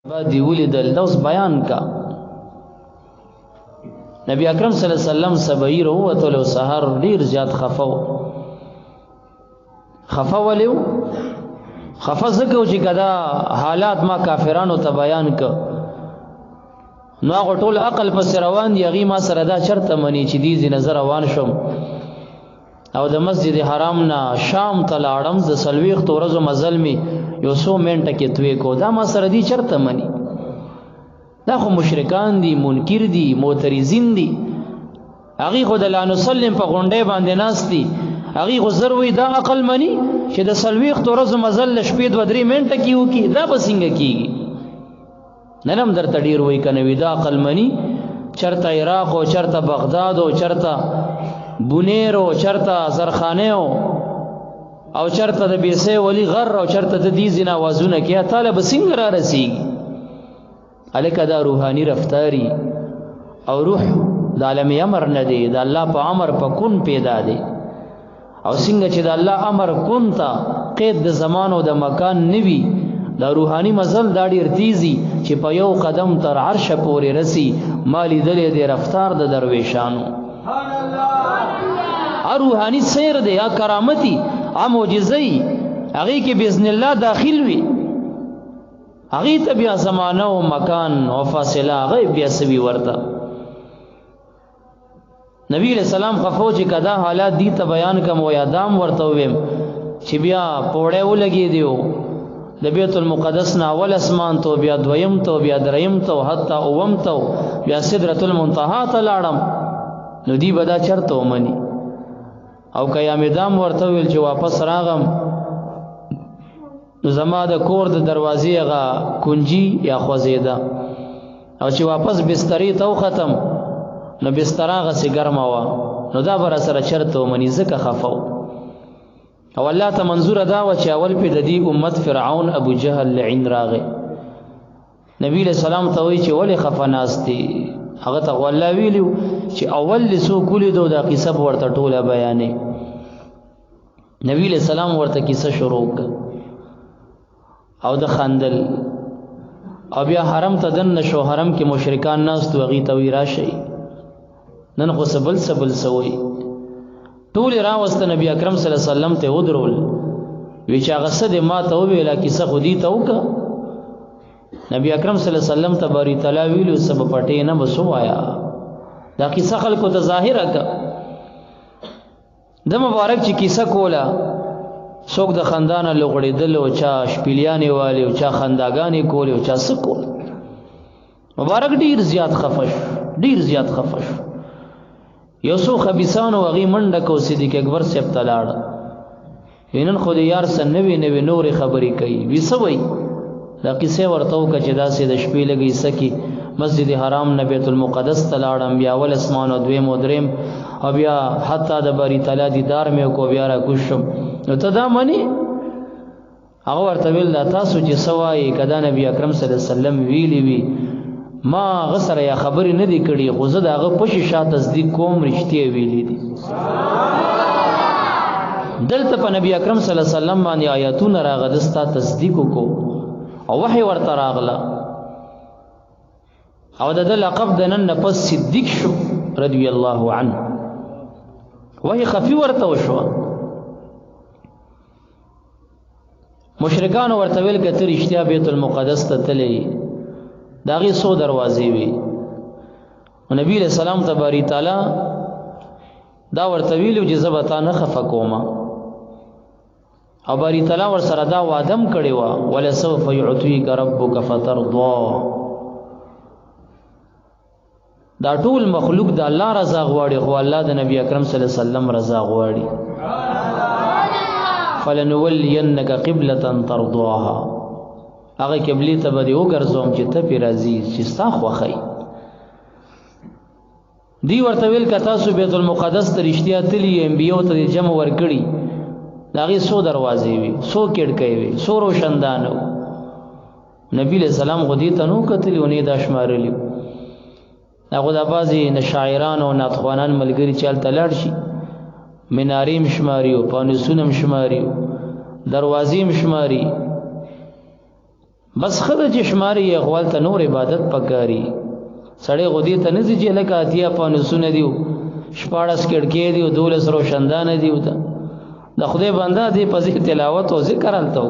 دی ولیدل دا اوس بیان کا. نبی اکرم صلی الله علیه وسلم سبعی روتلو سحر ډیر زیات خفه ولیو خفه زکو چې کدا حالات ما کافرانو ته بیان ک نو هغه ټول عقل پس روان دی. هغه ما سره دا چرته منی چې دی نظر روان شم او د مسجد حرام نه شام ته لاړم د سلويخ تورزو مزل می یو سو منټه کې توې کو دا ما سره دی چرته منی. دا خو مشرکان دي، منکر دي، معترضین دي. هغه خو د لا نسلم په غونډه باندې ناس دي. هغه خو زروي دا عقل منی چې د سلويخ تورزو مزل شپې 2-3 منټه کې وکي دا بسنګ کیږي. ننم در تډیر وای کنه وی دا عقل منی چرته عراق او چرته بغداد او چرته بونیر او چرته زرخانه او چرته د بیسه ولی غر او چرته د دې زنا وازونه کیا طالب څنګه را رسیږي. الکه دا روحانی رفتاری او روح د عالم امر نه دی، د الله په امر په کون پیدا دی. او څنګه چې د الله امر کون ته قید د زمان او د مکان نوي دا روحانی مزل دا ډیر تیزی چې په یو قدم تر عرش پورې رسی. مالی دلې د رفتار د درویشانو روحانی سیر دی، کرامتی، معجزه‌ای هغه کې باذن الله داخل وي. هغه ته بیا زمانه او مکان او فاصله هغه بیا سوي ورته. نبی علیہ السلام خفو چې کدا حالات دي ته بیان کوم او یادام ورته ویم چې بیا پوړې ولګي دیو د بیت المقدس نه اول اسمان ته بیا دویم ته بیا دریم ته حتی اوم ته بیا سدرۃ المنتهى ته لاړم. نو دی بدا چرته ومني او قیام دام ورته ویل چې واپس راغم نو زما د کور د دروازې غا کنجی یا خوځیدا او چې واپس بسترې ته ختم نو بستر هغه سي ګرمه وا نو دا بر سره چرته ومني زکه خفاو. او الله ته منظور دا و چې اول په د دې امت فرعون ابو جهل لعن راغه. نبی له سلام ته وی چې ولې خفناستي هغه ته والله ویلو چې اول لسو کولې دو دا قصه ورته ټوله بیانې. نبی له سلام ورته قصه شروع ک او د خندل او بیا حرم ته دن شو. حرم کې مشرکان ناس تو غي توي راشي نن خو سبل سوي ټول راوست. نبی اکرم صلی الله علیه وسلم ته ودرول وی چې هغه صد ما ته ویلا کیسه خودی ته وک. نبی اکرم صلی الله علیه وسلم ته باری تعالی ویلو سب پټې نه بسو آیا دا کیسه خلکو ته ظاهره ک د مبارک چې کیسه کولا څوک د خاندان لغړې دل او چا شپلیانې والی او چا خنداګانې کولې او چا سکول. مبارک ډیر زیات خفش یو سو خبيسان او غي منډه کو صدیق اکبر سے ابتلاړ وینن خو دې یار سن نوې نور خبرې کوي وی سوي دا کیسه ورته ک چې دا سي د شپې لګي سکی مسجد حرام نه بیت المقدس تلاړم بیا ول اسمان او دویم او دریم او بیا حتی د باری تعالی دیدار مې کو بیا را کوشم. نو ته دا منی هغه ورته ویل دا تاسو چې سوای کدا نبی اکرم صلی الله علیه وسلم ویلی وی ما غسر یا خبرې نه دی کړي خو زه داغه پښې شاته تصدیق کوم رښتیا ویلي دي. دلته په نبی اکرم صلی الله علیه وسلم باندې آیاتونه راغدستا تصدیق کو او وحی ورته راغله او د لقب د نن په صدیق شو رضی الله عنه. وحی خفي ورته وشو. مشرکان ورته ویل کته رښتیا بیت المقدس ته تللی داغي سو دروازې وي. نبی علیہ السلام تباری تعالی دا ورته ویلو چې زبتا نه خفه کوما او باری تعالی ور سره دا وعدم کړی و ولا سوف يعطيك ربك فترضى. دا ټول مخلوق د الله رضا غواړي خو الله د نبی اکرم صلی الله علیه وسلم رضا غواړي. فلنولينك قبلة ترضاها هغه قبلی ته به وګرځوم چې ته پی راضی چې ستا خوخی. دی ورته ویل کتا سو بیت المقدس ته رښتیا تلی انبیو ته جمع ورکړي داغي سو دروازې وي سو کېړکې وي سو روشندانو. نبی له سلام غدی ته نو کتلی ونی دا شمارلی هغه د بازي نشاعران او ناتخوانان ملګری چل تلړ شي مناریم شماریو پانوسونم شماریو دروازیم شماری بس خدای چې شماري اغوال ته نور عبادت پکاري سړی غودي ته نه ځي لکه اتیا پانوسونه دیو 14 کړکې دیو 12 روشندان دیو ته د خدای بنده دی په تلاوت او ذکر الته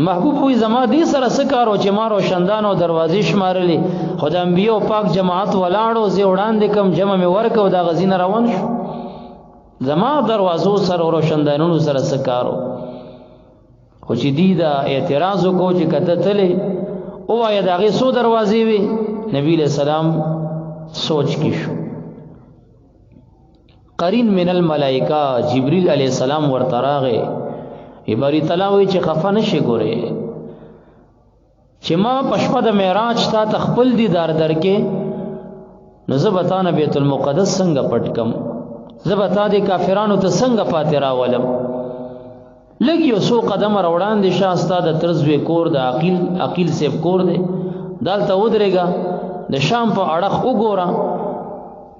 محبوب وي زما دې سره سکارو چې ما روشندان او دروازې شمارلې خدای انبیو پاک جماعت ولاړو زه وړاندې کم جمع می ورکو دا غزین روان شو زما دروازو سره روشندانونو سره سکارو خو چې دی دا اعتراض کو چې کته تلې او یا دغه سو دروازې وي نبی له سلام سوچ کی شو قرین من الملائکه جبرئیل علیہ السلام ورتراغه ایباری تعالی وی چې خفه نشي ګوره چې ما پښپا د معراج تا تخپل دیدار درکې نو زبتانه بیت المقدس څنګه پټکم زبتا د کافرانو ته څنګه پاتې راولم لګیو سو قدم روان دي شاستا د ترزوی کور د عقیل سیب کور دی دالته ودرېګا د شام په اړه وګورا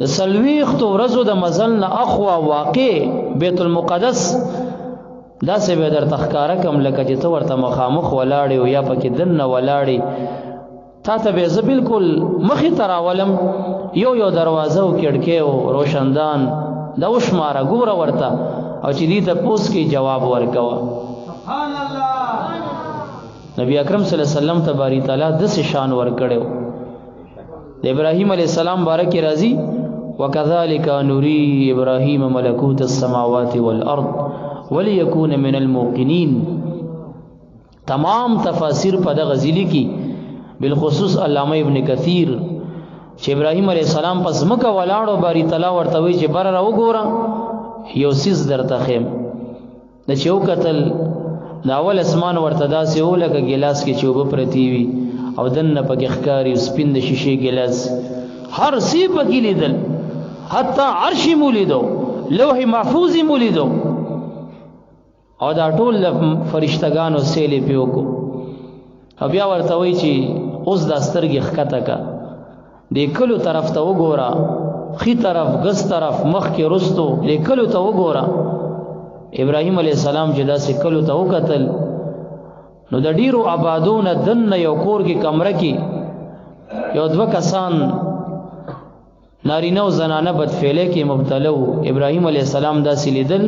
د سلويختو ورځو د مزل نه اخوا واقع بیت المقدس دا سه به در تخکارا کم لکه چې تو ورته مخامخ ولاړی او یا پکې دنه ولاړی تا ته به ز بالکل مخې تراولم یو دروازه او کړکۍ او روشندان دا وشماره ګوره ورته او چې دې ته پوس کې جواب ورکوا سبحان الله نبی اکرم صلی الله علیه وسلم تباری تعالی د شان ورکړو د ابراهیم علی السلام بارک راضی وکذالک نوری ابراهیم ملکوت السماوات والارض وليكون من الموقنين تمام تفاسیر په د غزلی کی بالخصوص علامه ابن کثیر چې ابراهیم علیه السلام پس مکه ولاړو باری تعالی ورته وی چې بر راو ګوره یو سیس درته خیم د چو قتل دا اول اسمان ورته داسې ولکه ګلاس کې چوب پرتی وی او دنه پکې ښکاری سپین د شیشه ګلاس هر سی پکې لیدل حتی عرش مولیدو لوح محفوظ مولیدو او دا ټول فرشتگانو سیلی پیو کو او بیا ورته وی چې اوس دا سترګې ښکته کا د کلو طرف ته وګوره خي طرف غس طرف مخ کې رستو لیکلو ته وګوره ابراهيم عليه السلام چې دا سکلو ته وکتل نو د ډیرو آبادون دن یو کور کې کمره کې یو دوه کسان نارینه او زنانه بدفعله کې مبتلا وو ابراهيم عليه السلام دا سلیدل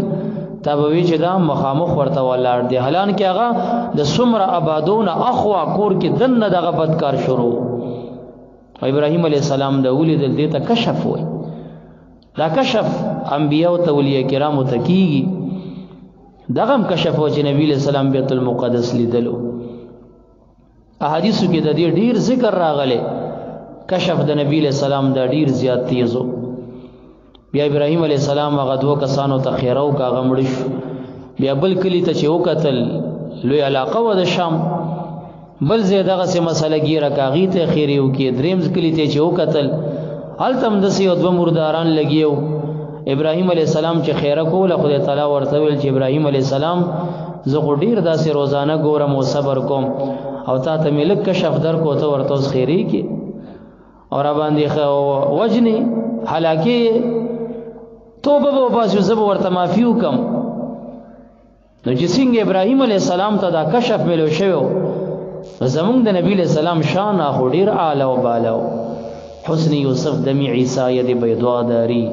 تابوی چې دا مخامخ ورته ولاړ دی حالان کې هغه د سمره آبادون اخوا کور کې دن دغه بدکار شروع ابراهيم عليه السلام دا ولیدل دې ته کشف وای دا کشف انبیاء او اولیاء کرام ته کیږي دغه کشف و چې نبی له سلام بیت المقدس لیدلو احادیثو کې د دې ډیر ذکر راغله کشف د نبی له سلام دا ډیر زیات تیزو بیا ابراهيم عليه السلام هغه دوه کسانو ته خیرو کا غمړ شو بیا بل کلی ته چې وکتل لوی علاقه و د شام بل زیادغه سه مسله ګیره کاغی ته خیریو کې دریم کلی ته چې وکتل التم د سی او دوه مرداران لګیو ابراهيم عليه السلام چې خیره کوله خدای تعالی ورته ویل چې ابراهيم عليه السلام زه غډیر داسې روزانه ګورم او صبر کوم او تا ته ملک کشف در کو ته ورته خیری کې اور باندې وجنی حالکه توبه به باسو زب ورته معفو کم نو چې څنګه ابراهيم عليه السلام ته دا کشف ملو شوی زمونږ د نبی له سلام شان اخو ډیر اعلی او بالا حسن یوسف دمی عیسی ید بیضا داری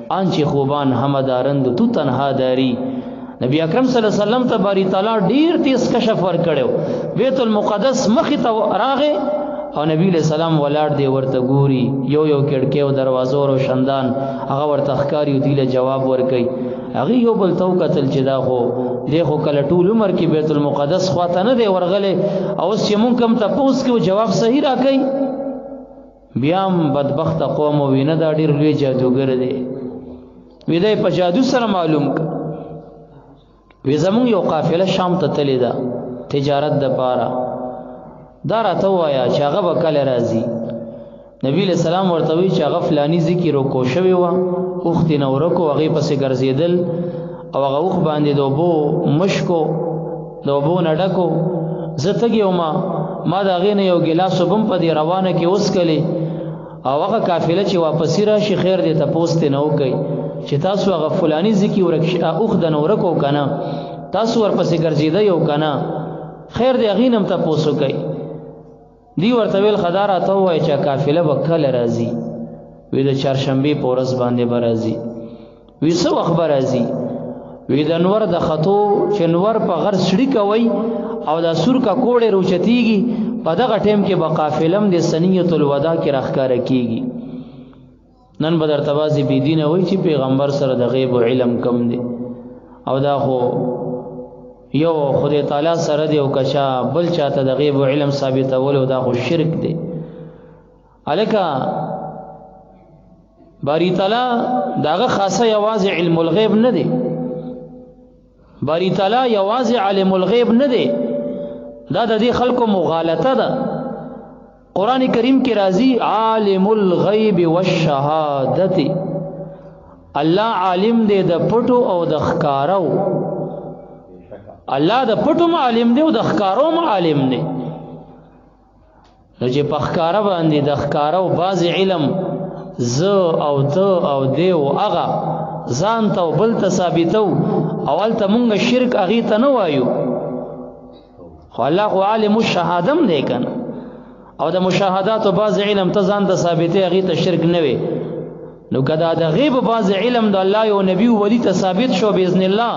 آنچه خوبان همدارند تو تنها داری نبی اکرم صلی الله علیه وسلم ته باری تعالی ډیر تیز کشف ور کړو بیت المقدس مخ ته راغه او نبی له سلام ولاړ دی ورته ګوري یو کړکۍ او دروازو او شندان هغه ورته ښکاری دی له جواب ور کوي هغه یو بل تو قتل چې دا خو دغه کله ټول عمر کې بیت المقدس خواته نه دی ورغله او اوس چې مونږ کم تاسو کې جواب صحیح راکړي بیا بدبخت قوم وینه دا ډیر لوی جادوګر دی ویدای په جادو سره معلوم ک وی زمون یو قافله شام ته تللی دا تجارت د پاره دا راته وایا چې هغه وکړه راځي نبی له سلام ورته وی چې هغه فلانی ذکر وکړو شوی و اوخت نورکو هغه پسې ګرځیدل او هغه اوخ باندې دوبو مشکو دوبو نډکو زتګیو ما دا غینه یو ګلاس وبم په دی روانه کې اوس کلی او هغه قافله چې واپس راشي خیر دې ته پوسټ نه وکي چې تاسو هغه فلانی ذکی ورک اوخ د نورکو کنه تاسو ورپسې ګرځیدا یو کنه خیر دی غینم ته پوسو کوي دی ورته ویل خدارا ته وای چې قافله وکړه راځي وی د چهارشنبه په ورځ باندې برازي وی څو خبر راځي وی د انور د خطو چې انور په غر سړی کوي او د سور کا کوړې روچتيږي په دغه ټیم کې به قافلم د سنیت الوداع کې راخکاره کیږي نن بدر تبازی بی دینه وای چې پیغمبر سره د غیب او علم کم دی او دا خو یو خدای تعالی سره دی او کچا بل چاته د غیب او علم ثابتول او دا خو شرک دی الکه باری تعالی داغه خاصه یوازې علم الغیب نه دی باری تعالی یوازې علم الغیب نه دی دا د دې خلکو مغالطه ده قران کریم کې راځي عالم الغیب والشهادت الله عالم دی د پټو او د ښکارو الله د پټو عالم دی او د ښکارو عالم دی نو چې په ښکارا باندې د ښکارو باز علم ز او ته او دی او هغه ځان ته بل ته ثابتو اول ته مونږ شرک اغه ته نه وایو خو الله عالم الشهادم دی کنه او د مشاهدات او باز علم ته ځان ته ثابته اغه ته شرک نه وي نو کدا د غیب باز علم د الله او نبی ولی ته ثابت شو باذن الله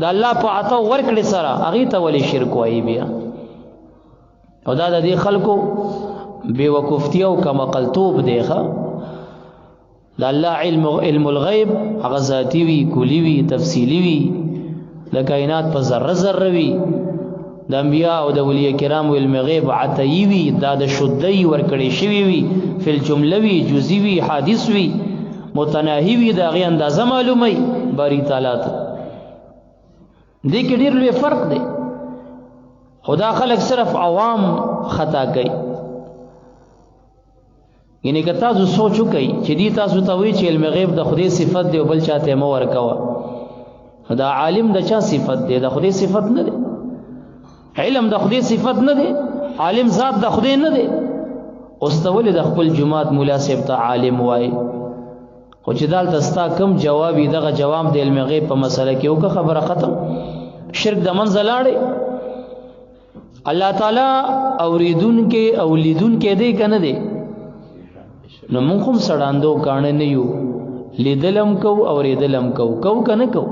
د الله په عطا ورکړي سره اغه ته ولی شرک وایي بیا او دا د دې خلکو بے وقوفتی او کما قلتوب دیخه د الله علم الغیب هغه ذاتی وی کلی وی تفصیلی وی د کائنات په ذره ذره وی د انبیاء او د اولیاء کرام علم غیب عطایی وی دا د شدی ورکړی شوی وی فل جمله وی جزئی وی حادث وی متناهی وی دا غي اندازه معلومه باری تعالی ته دې کې ډیر لوی فرق دی خدا خلق صرف عوام خطا کوي یعنی که تاسو سوچو کوي چې دې تاسو ته وی چې علم غیب د خدای صفت دی او بل چاته مو ورکوا دا عالم د چا صفت دی د خدای صفت نه دی علم د خدای صفت نه دی عالم ذات د خدای نه دی اوس ته ولې د خپل جماعت مولا صاحب ته عالم وای خو چې دال تستا کم جواب دغه جواب د علم غیب په مسله کې او خبره ختم شرک د منزلاړي الله تعالی اوریدون کې اولیدون کې دی کنه دی نو مونږ هم سړاندو کانه نه یو لیدلم کو اوریدلم کو کنه کو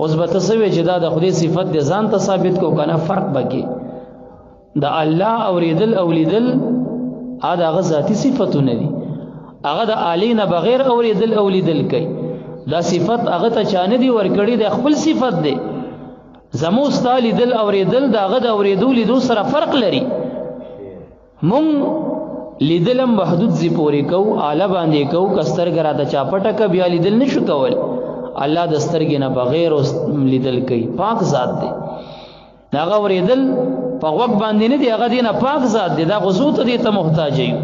اوس به تسوي چې دا د خدای صفت د ځان ته ثابت کو کنه فرق بکی د الله اوریدل اولیدل ادا غ ذاتی صفاتونه دي هغه د الینا بغیر اوریدل اولیدل کوي دا صفت هغه ته چانه دي ورکړي د خپل صفت دی زمو استالی دل اوریدل دا غد اوریدو لیدو سره فرق لري مون لیدلم محدود زی پوری کو اعلی باندې کو کسترګرا د چاپټه ک بیا لیدل نشو کول الله د سترګې نه بغیر لیدل کوي پاک ذات دی دا اوریدل په وخت باندې نه دی هغه دینه پاک ذات دی دا غزو ته دی ته محتاج یو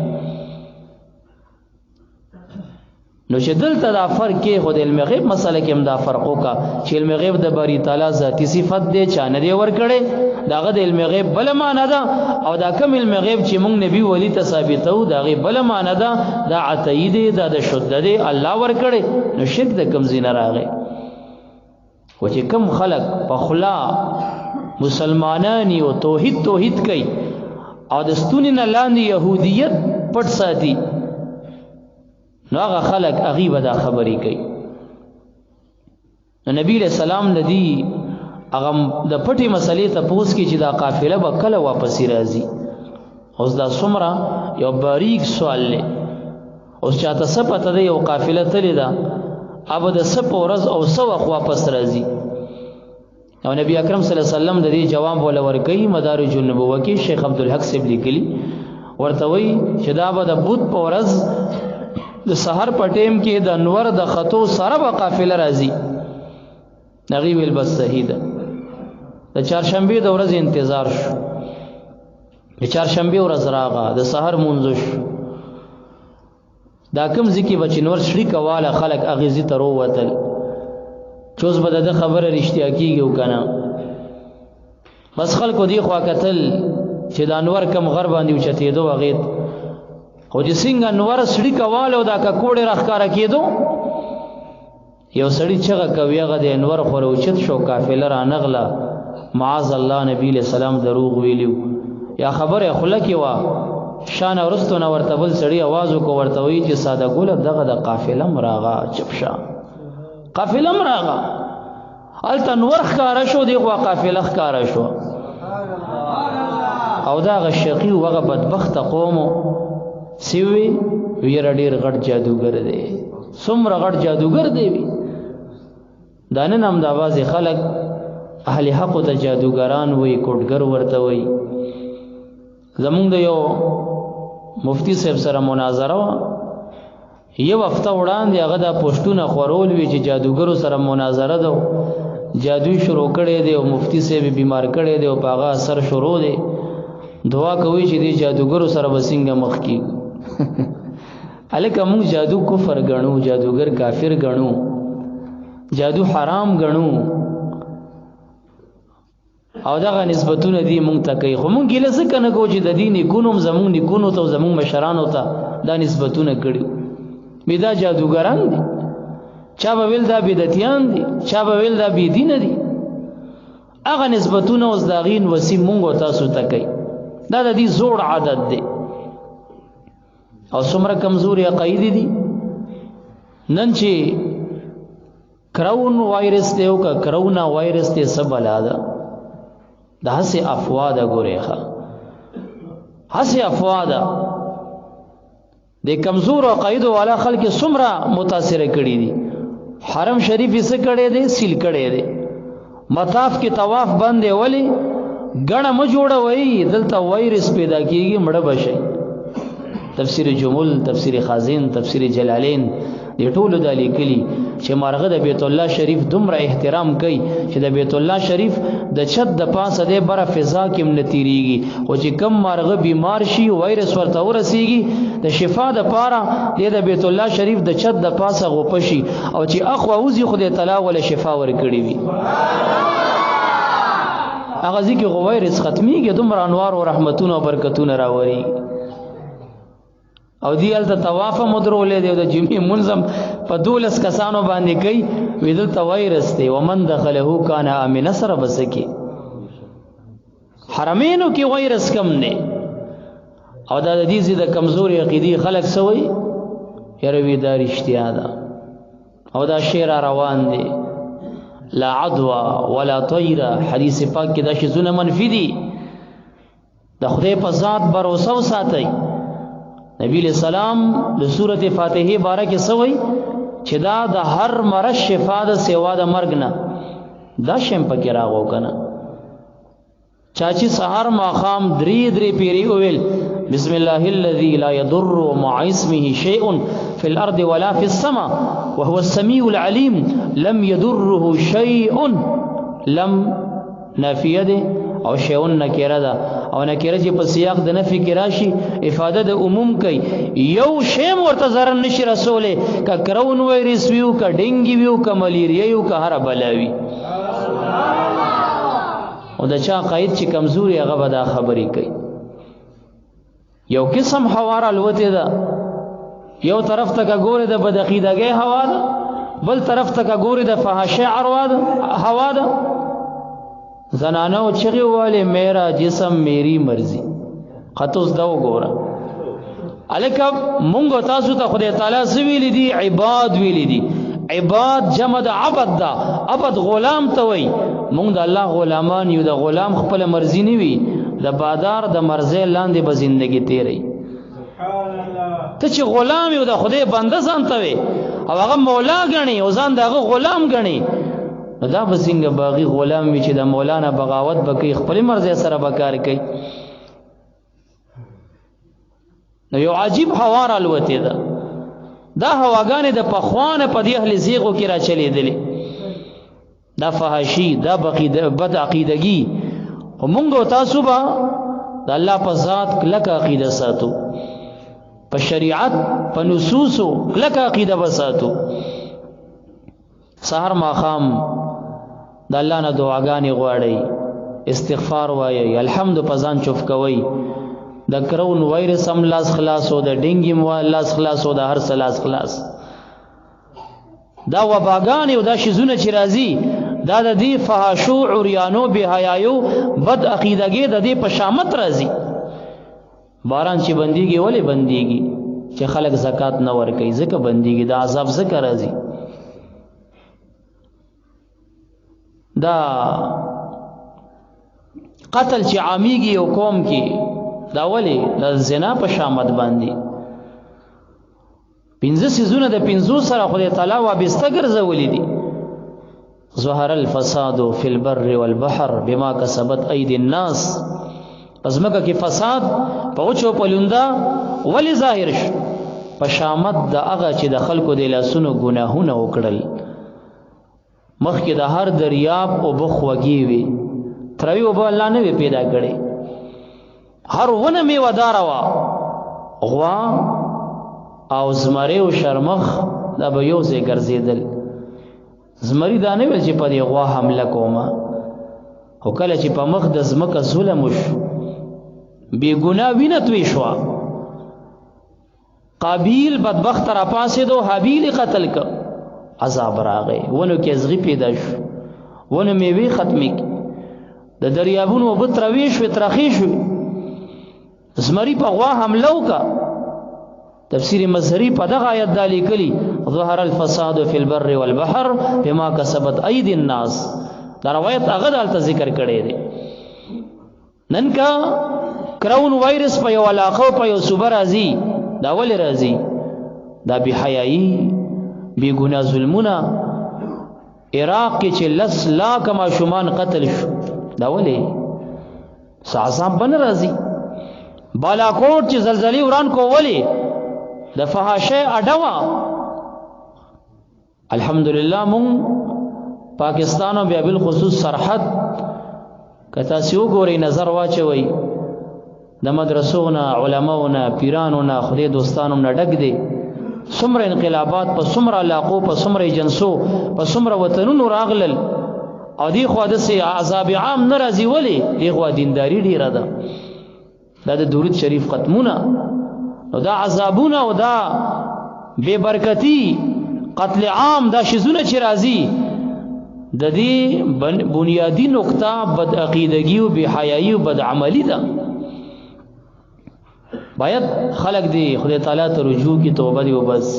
نو چې دلته دا فرق کې خود علم غیب مسله کې هم دا فرق وکا چې علم غیب د باری تعالی ذاتی صفت دی چا نه دی ور کړي داغه د علم غیب بل معنا ده او دا کم علم غیب چې مونږ نبی ولی ته ثابتو دا غیب بل معنا ده دا عطی دی دا د شد دی الله ور کړي نو شرک د کم زینه راغی خو چې کم خلق په خلا مسلمانانی او توحید کوي او د ستونی نه لاندې يهودیت پټ ساتي نو هغه خلق غیب دا خبرې کوي نو نبی له سلام لدی هغه د پټي مسلې ته پوس کی چې دا قافله به کله واپس راځي اوس دا څومره یو باریک سوال له اوس چاته څه پته دی یو قافله تللی دا ابو د څه پورز او څه وخت واپس راځي او نبی اکرم صلی الله علیه وسلم د دې جواب ولا ورکړي مدارج النبوه کې شیخ عبدالحق سیب لیکلی ورته وی چې دا به د بوت پورز د سحر په ټیم کې د انور د خطو سره په قافله راځي نغي ویل بس صحیح ده د چهارشنبه د ورځې انتظار شو د چهارشنبه ورځ راغه د سحر مونږ شو دا کوم ځکه بچنور شړی کواله خلق اغیزی ترو وتل چوز بده د خبره رښتیا کیږي وکنه بس خلکو دی خوا کتل چې د انور کم غر باندې اوچته دو غیت خو چې څنګه انور سړی کواله دا ککوړې راخکارا کېدو یو سړی چې کوي هغه د انور خور اوچت شو قافله را نغله معاذ الله نبی علیہ السلام دروغ ویلیو یا خبره خله کې وا شان ورستو نه ورته بل سړی आवाज وکړ ورته وی چې ساده ګول دغه د قافله مراغه چپشا قافله مراغه الته نور ښکارا شو دغه قافله ښکارا شو او دا غشقی وغه بدبخت قوم سیوی ویره ډیر غټ جادوګر دی څومره غټ جادوګر دی دانه نام د आवाज خلک اهل حق ته جادوګران وای کوټګر ورته وای زمونږ د یو مفتی صاحب سره مناظره یو هفته وړاندې هغه د پښتون خورول وی چې جادوګرو سره مناظره ده جادو شروع کړي دی او مفتی صاحب بیمار کړي دی او هغه اثر شروع دی دعا کوي چې دی جادوګرو سره وسنګ مخ کی الکه موږ جادو کفر غنو جادوګر کافر غنو جادو حرام غنو او دغه نسبتونه دي مونږ ته کوي خو مونږ ګیله څه کنه کو چې د دیني کونوم زمونږ نکونو ته زمونږ مشرانو ته دا نسبتونه کړي می دا جادوګران دي چا به ویل دا بدعتيان دي چا به ویل دا بی دین دي هغه نسبتونه اوس داغین وسیم مونږ تاسو ته کوي دا د دې زوړ عادت دی او څومره کمزوري عقاید دي نن چې کراون وایرس دی او کرونا وایرس دی سب بلاده دا هسه افواده ګورېخه هسه افواده د کمزور عقاید والا خلک څومره متاثر کړي دي حرم شریف یې څه کړي دي سیل کړي دي مطاف کې طواف باندې ولی غړه م جوړوي دلته وایرس پیدا کیږي مړه بشي تفسیر جمل تفسیر خازن تفسیر جلالین دې ټولو د لیکلي چې مارغه د بیت الله شریف دومره احترام کوي چې د بیت الله شریف د چت د پاسه د بر فضا کې منتیریږي او چې کم مارغه بیمار شي وایرس ورته ورسیږي د شفا د پاره د بیت الله شریف د چت د پاسه غوپشي او چې اخوا وزي خدای تعالی ول شفا ورکړي وي هغه ځکه وایرس ختميږي دومره انوار او رحمتونه او برکتونه راوړي او دی ال طواف مدرولې دی د جمعې منظم په 12 کسانو باندې کوي ویدل توایرس دی ومن دخله کان امن سره بسکی حرمینو کې وایرس کم نه او دا د دې زید کمزوري عقیدی خلک سوی یروي دا رښتیا ده او دا شعر روان دی لا عدوى ولا طير حدیث پاک کې دا شزونه منفی دي د خدای په ذات باور وساتئ نبی علیہ السلام د سورۃ فاتحه بارکه سوئی چې دا د هر مرض شفا د سیوا د مرګ نه دا شیم پکې راغو کنه چاچی سحر ماقام درې پیری ویل بسم الله الذي لا يضر مع اسمه شيء في الارض ولا في السماء وهو السميع العليم لم يضره شيء لم نافیه او شیون نکره ده او نکره چې په سیاق د نفي کې راشي افاده د عموم کوي یو شیم ورته zarar نشي رسوله ک کرون وایرس ویو ک ډینګي ویو ک ملیریا ویو ک هر بلاوي او د چا قائد چې کمزوري هغه به دا خبرې کوي یو قسم حوار الوته ده یو طرف ته ګوره د بدعقیدګي هوا ده بل طرف ته ګوره د فحاشه هوا ده زنانو چغي والے میرا جسم میری مرضی خطوس دا وګوره الکه مونږ تاسو ته خدای تعالی سویل دي عباد ویل دي عباد جمع د عبد دا عبد غلام ته وای مونږ د الله غلامان یو د غلام خپل مرضی نه وي د بادار د مرزه لاندې به ژوندۍ تیری سبحان الله ته چې غلام یو د خدای بنده ځان ته وي او هغه مولا غني او ځان دغه غلام غني دا بسنګ باغی غلام وی چې د مولانا بغاوت بکی خپل مرزه سره بکار کوي نو یو عجیب حوار الوته ده دا هواګانې د پخوانه په دی اهل زیغو کې را چلی دي دا فحاشی دا بد عقیدگی همغه تاسو به د الله په ذات کلک عقیده ساتو په شریعت په نصوصو کلک عقیده وساتو سحر ماقام د الله نه دعاګانې غواړي استغفار وایي الحمد پزان چوف کوي د کرون وایرس هم لاس خلاص او د ډینګي مو لاس خلاص او د هر لاس خلاص دا وباګانې او دا شزونه چې راځي دا د دې فحاشو عریانو بهایو بد عقیدګي د دې په شامت راځي. باران چې بنديږي ولې بنديږي؟ چې خلک زکات نه ورکوي ځکه بنديږي. دا عذاب ځکه راځي. دا قتل چې عامیږي یو قوم کې دا ولې د زنا په شامت باندې 15 سيزونه د 15 سره خدای تعالی وابسته ګرځولې دي. ظهر الفساد في البر والبحر بما كسبت ايدي الناس. پس مکه کې فساد په اوچو پلوندا ولی ظاهر شو په شامت د هغه چې د خلکو د لاسونو ګناهونه وکړل. مخکې د هر دریاب او بخوږي وي تروي او بل الله نه وی پیدا کړي. هر ونه می ودار وا غوا او زمری او شرمخ دا به یو ځای ګرځیدل. زمری دا نه ویل چې په دې غوا حمله کومه او کله چې په مخ د زمکه ظلم وشو بی ګناه وینه توی شو. قابیل بدبخت را پاسې دو حابیل قتل ک عذاب راغی. ونو کې ازغی پیدا شو ونه میوه ختمي د دریابونو وبت روي شو ترخی شو. زمری په غوا حمله وکا. تفسیر مظهری په دغه آیت د لیکلی ظهر الفساد فی البر والبحر بما كسبت ايدي الناس. دا روایت هغه دلته ذکر کړی دی. نن کا کراون وایرس په یو علاقه په یو صوبه راځي دا ولې راځي؟ دا بی حیايي بی ګناه ظلمونه. عراق کې چې 10 لاک ماشومان قتل شو دا ولې؟ عذاب بن راځي. بالاکوټ چې زلزلې وران کو ولې؟ د فحاشه اډوا. الحمدلله مون پاکستان او بیا بالخصوص سرحد کتا سیو ګوري نظر واچوي د مدرسو نه علماو نه پیرانو نه خدای دوستانو نه ډک دي. څومره انقلابات په څومره علاقو په څومره جنسو په څومره وطنونو راغلل او دی خو د سي عذاب عام ناراضي ولي دی خو دینداری ډیره ده. دا د درود شریف ختمونه او دا عذابونه او دا بے برکتی قتل عام دا شزونه چې راځي د دې بنیادی نقطه بد عقیدگی او بے حیايي او بد عملی ده. باید خلق دی خدای تعالی ته رجوع کی توبه دی وبس.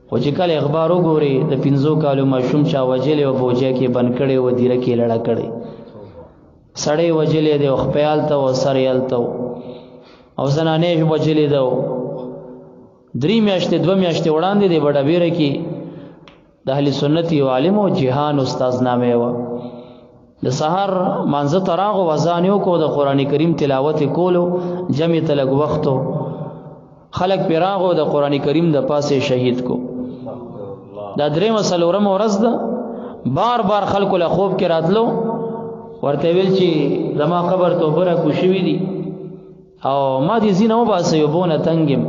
خو چې کله اخبار وګوري د 15 کالو ماشوم چا وجلې او فوجا کې بن کړي و دیره کې لړا کړي سړې وجلې دی خپل ته او سریال ته او زنانې وجلې ده 3 میاشتې 2 میاشتې وړاندې دی بڑا بیره کې د اهل سنت یو عالم او جهان استاد نامه و د سحر مانزه تراغ وزانیو کو د قران کریم تلاوت کولو جمع تلګ وختو خلق پیراغو د قران کریم د پاسه شهید کو. دا درې مسلورم ورځ ده بار بار خلکو له خوب کې راتلو ورته ویل چې زما قبر توبره کو شوی دي او ما دي زینو باسه یو بونه تنګم.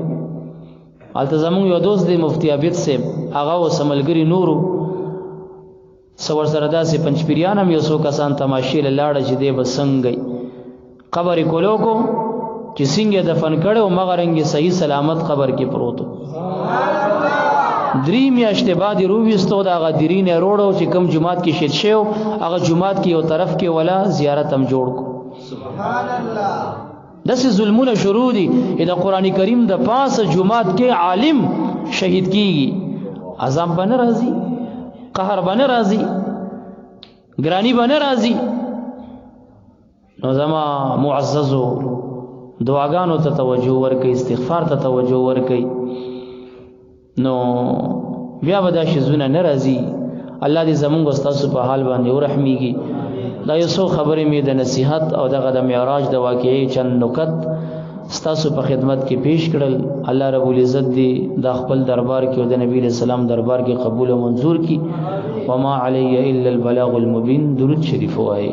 التزامو یو دوست دی مفتی عبید صاحب هغه وسملګری نورو سور سره داسې پنځپیرانم یو څو کسان تماشې لاړه چې دی بسنګي قبر کولو کو چې څنګه دفن کړو مغرنګي صحیح سلامت قبر کې پروتو. 3 میاشتې بعد رويستو دا غدرین روړو چې کم جمعات کې شهید شو هغه جمعات کې یو طرف کې ولا زیارت هم جوړ کو. سبحان الله. داسې ظلمونه شروع دي د قران کریم د پاسه جمعات کې عالم شهید کیږي. عذاب باندې راځي قهر باندې راځي ګرانی باندې راځي. نو زما معززو دعاګانو ته توجه ورکړئ استغفار ته توجه ورکړئ نو بیا به دا شزونه ناراضي. الله دې زمونږ استاسو په حال باندې ورحميږي. دا یو څو خبرې مې د نصيحت او دغه د معراج د واقعي چند نکت استاسو په خدمت کې پیش کړل. الله رب العزت دې د خپل دربار کې او د نبی له سلام دربار کې قبول او منظور کړي. وما علی الا البلاغ المبین. درود شریف وایي.